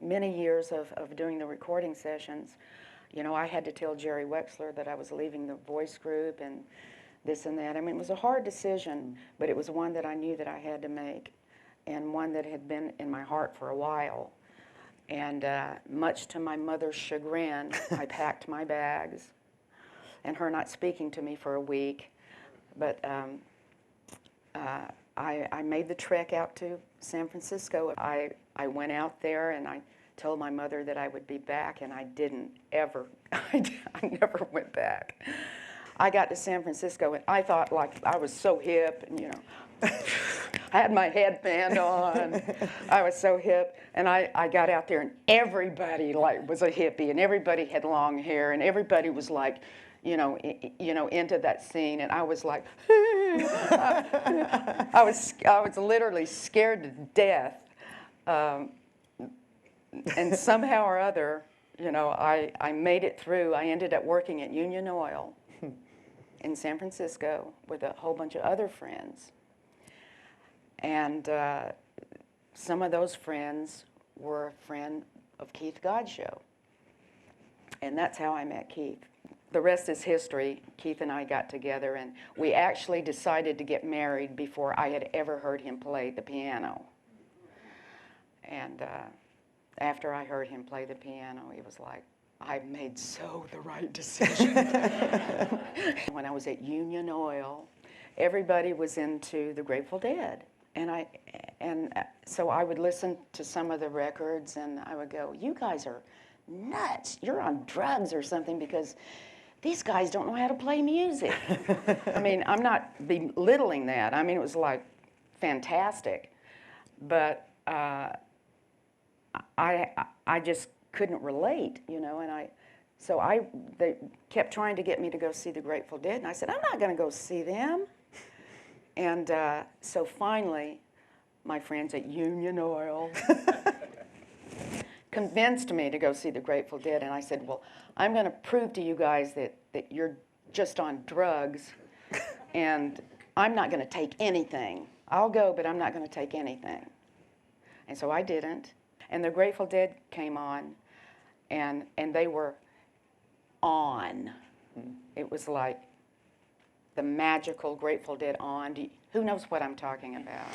many years of doing the recording sessions, you know, I had to tell Jerry Wexler that I was leaving the voice group and this and that. I mean, it was a hard decision, but it was one that I knew that I had to make, and one that had been in my heart for a while. And much to my mother's chagrin, I packed my bags, and her not speaking to me for a week. But I made the trek out to San Francisco. I went out there, and I told my mother that I would be back, and I didn't ever. I never went back. I got to San Francisco, and I thought, like, I was so hip, and, you know, I had my headband on. I was so hip, and I got out there, and everybody, like, was a hippie, and everybody had long hair, and everybody was like, you know, into that scene, and I was like, I was literally scared to death, and somehow or other, you know, I made it through. I ended up working at Union Oil in San Francisco with a whole bunch of other friends. And some of those friends were a friend of Keith Godchaux. And that's how I met Keith. The rest is history. Keith and I got together, and we actually decided to get married before I had ever heard him play the piano. And after I heard him play the piano, he was like, I made so the right decision. When I was at Union Oil, everybody was into the Grateful Dead. And so I would listen to some of the records, and I would go, you guys are nuts. You're on drugs or something, because these guys don't know how to play music. I mean, I'm not belittling that. I mean, it was like fantastic. But I just couldn't relate, you know, and they kept trying to get me to go see the Grateful Dead, and I said, I'm not going to go see them. And so finally, my friends at Union Oil convinced me to go see the Grateful Dead, and I said, well, I'm going to prove to you guys that you're just on drugs, and I'm not going to take anything. I'll go, but I'm not going to take anything. And so I didn't. And the Grateful Dead came on, and they were on. It was like the magical Grateful Dead on. Who knows what I'm talking about?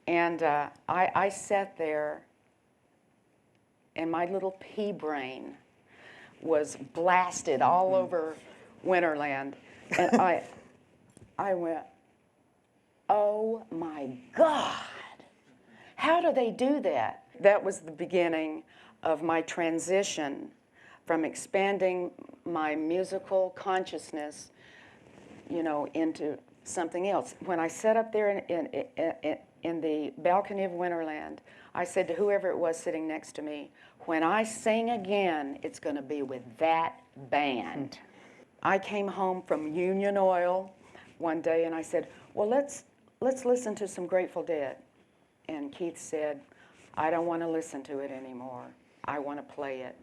And I sat there, and my little pea brain was blasted all over Winterland. And I went, oh my God. How do they do that? That was the beginning of my transition from expanding my musical consciousness, you know, into something else. When I sat up there in the balcony of Winterland, I said to whoever it was sitting next to me, when I sing again, it's going to be with that band. I came home from Union Oil one day, and I said, well, let's listen to some Grateful Dead. And Keith said, I don't want to listen to it anymore. I want to play it.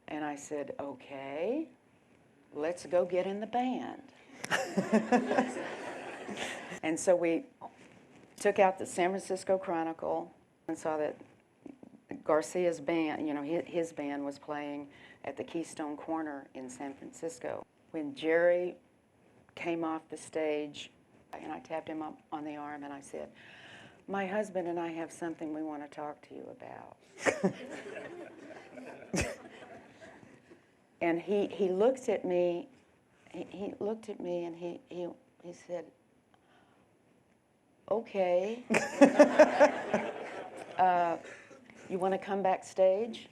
And I said, okay, let's go get in the band. And so we took out the San Francisco Chronicle and saw that Garcia's band, you know, his band was playing at the Keystone Corner in San Francisco. When Jerry came off the stage, and I tapped him up on the arm, and I said, my husband and I have something we want to talk to you about. And he looked at me, he looked at me, and he said, okay. You want to come backstage?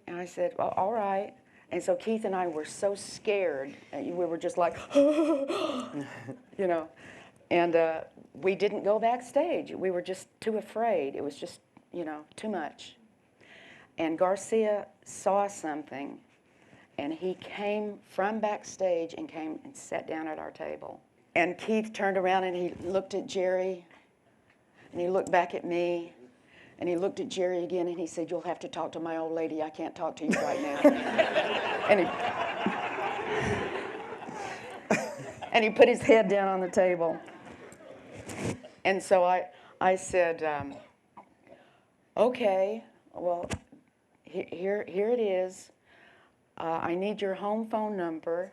And I said, well, all right. And so Keith and I were so scared, we were just like, you know, and we didn't go backstage. We were just too afraid. It was just, you know, too much. And Garcia saw something, and he came from backstage and came and sat down at our table. And Keith turned around and he looked at Jerry, and he looked back at me, and he looked at Jerry again, and he said, you'll have to talk to my old lady. I can't talk to you right now. And he put his head down on the table. And so I said, Okay, well, here it is. I need your home phone number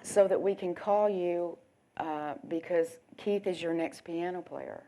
so that we can call you because Keith is your next piano player.